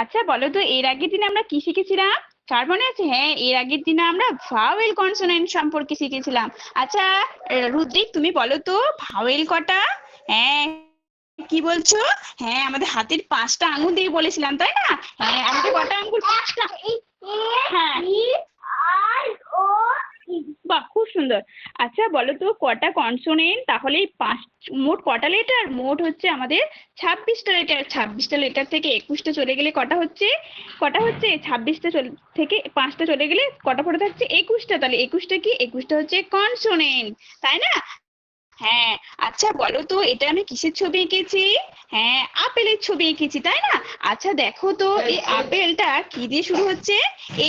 আচ্ছা বলো তো এর আগের দিন আমরা কি শিখেছিলাম? কার মনে আছে? হ্যাঁ, এর আগের দিনে আমরা ভাওয়েল কনসোনেন্ট সম্পর্কে শিখেছিলাম। আচ্ছা রুদ্রিক, তুমি বলো তো ভাওয়েল কটা? হ্যাঁ, কি বলছো? হ্যাঁ, আমাদের হাতের 5টা আঙ্গুল দিয়ে বলেছিলাম, তাই না? হ্যাঁ, আমাদের কটা আঙ্গুল? 5টা। হ্যাঁ, বাহ, খুব সুন্দর। আচ্ছা বলো তো কটা কনসোনেন্ট তাহলে? মোট কটা লেটার? মোট হচ্ছে আমাদের 26টা লেটার। 26টা লেটার থেকে 21টা চলে গেলে কটা হচ্ছে 26টা থেকে 5টা চলে গেলে কটা পড়ে থাকছে? 21টা। তাহলে 21টা কি? 21টা হচ্ছে কনসোনেন্ট, তাই না? হ্যাঁ। আচ্ছা বলো তো এটা আমি কিসের ছবি এঁকেছি? হ্যাঁ, আপেলের ছবি এঁকেছি, তাই না? আচ্ছা দেখো তো এই আপেলটা কি দিয়ে শুরু হচ্ছে?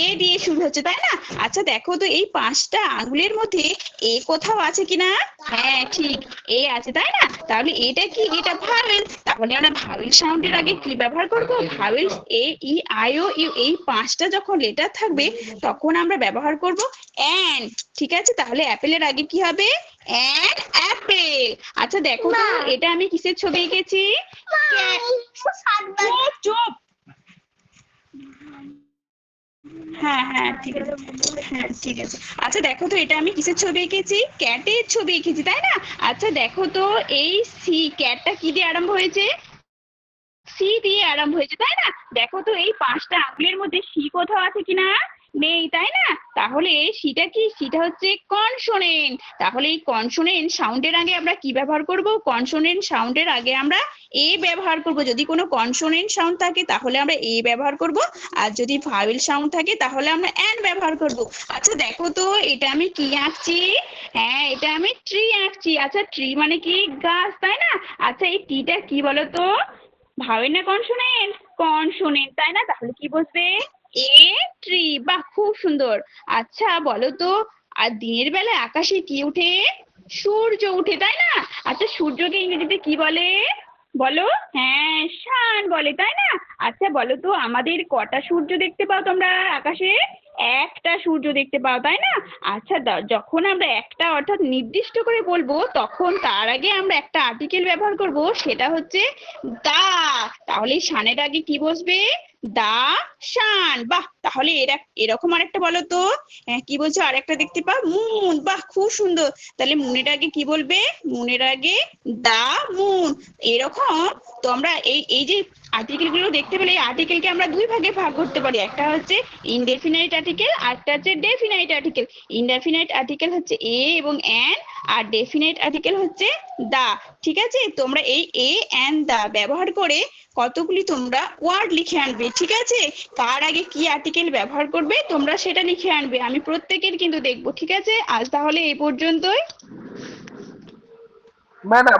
এ দিয়ে শুরু হচ্ছে, তাই না? আচ্ছা দেখো তো এই 5টা আঙ্গুলের মধ্যে এ কোথাও আছে কিনা? হ্যাঁ ঠিক, এ আছে, তাই না? তাহলে এটা কি? এটা ভাওয়েল। তাহলে আমরা ভাওয়েল সাউন্ডের আগে কি ব্যবহার করব? Vowel A E I O U, এই 5টা যখন লেটার থাকবে তখন আমরা ব্যবহার করব অ্যান। ঠিক আছে, তাহলে অ্যাপেলের আগে কি হবে? An Apple. আচ্ছা দেখো তো এটা আমি কিসের ছবি এঁকেছি? চুপ চুপ। হ্যাঁ হ্যাঁ ঠিক আছে। হ্যাঁ ঠিক আছে। আচ্ছা দেখো তো এটা আমি কিসের ছবি এঁকেছি? ক্যাটের ছবি এঁকেছি, তাই না? আচ্ছা দেখো তো এই সি, ক্যাটটা কি দিয়ে আরম্ভ হয়েছে? সি দিয়ে আরম্ভ হয়েছে, তাই না? দেখো তো এই 5টা আঙ্গুলের মধ্যে সি কোথাও আছে কিনা? নেই, তাই না? তাহলে সিটা কি? সিটা হচ্ছে কনসোনেন্ট। তাহলে এই কনসোনেন্ট সাউন্ডের আগে আমরা কি ব্যবহার করব? কনসোনেন্ট সাউন্ডের আগে আমরা এ ব্যবহার করব। যদি কোনো কনসোনেন্ট সাউন্ড থাকে তাহলে আমরা এ ব্যবহার করব, আর যদি ভাওয়েল সাউন্ড থাকে তাহলে আমরা অ্যান ব্যবহার করব। আচ্ছা দেখো তো এটা আমি কি আঁকছি? হ্যাঁ, এটা আমি ট্রি আঁকছি। আচ্ছা ট্রি মানে কি? গাছ, তাই না? আচ্ছা এই ট্রিটা কি বলো তো? ভাওয়েল না কনসোনেন্ট? কনসোনেন্ট, তাই না? তাহলে কি বসবে? A tree. বাহ, খুব সুন্দর। আচ্ছা বলো তো আর দিনের বেলায় আকাশে কি উঠে? সূর্য উঠে, তাই না? আচ্ছা সূর্যকে ইংরেজিতে কি বলে? বলো। হ্যাঁ, সান বলে, তাই না? আচ্ছা বলো তো আমাদের কটা সূর্য দেখতে পাও তোমরা আকাশে? একটা সূর্য দেখতে পাও, তাই না? আচ্ছা যখন আমরা একটা অর্থাৎ নির্দিষ্ট করে বলবো তখন তার আগে আমরা একটা আর্টিকেল ব্যবহার করব, সেটা হচ্ছে দা। তাহলে শানের আগে কি বসবে? দা, শান। বাহ, তাহলে এরকম আরেকটা বলো তো। কি বলছো? আরেকটা দেখতে পাও, মুন। বাহ, খুব সুন্দর। তাহলে মুনের আগে কি বলবে? মুনের আগে দা, মুন। এরকম তো আমরা এই এই যে আর্টিকেল গুলো দেখতে পেলে, এই আর্টিকেলকে আমরা দুই ভাগে ভাগ করতে পারি। একটা হচ্ছে ইনডেফিনাইট আর্টিকেল, আরটা হচ্ছে ডেফিনাইট আর্টিকেল। ইনডেফিনাইট আর্টিকেল হচ্ছে এ এবং অ্যান, আর ডেফিনাইট আর্টিকেল হচ্ছে দা। ঠিক আছে, তোমরা এই এ অ্যান্ড দা ব্যবহার করে কতগুলি তোমরা ওয়ার্ড লিখে আনবে। ঠিক আছে, কার আগে কি আর্টিকেল ব্যবহার করবে তোমরা সেটা লিখে আনবে। আমি প্রত্যেকের কিন্তু দেখবো। ঠিক আছে, আজ তাহলে এই পর্যন্তই। ম্যাডাম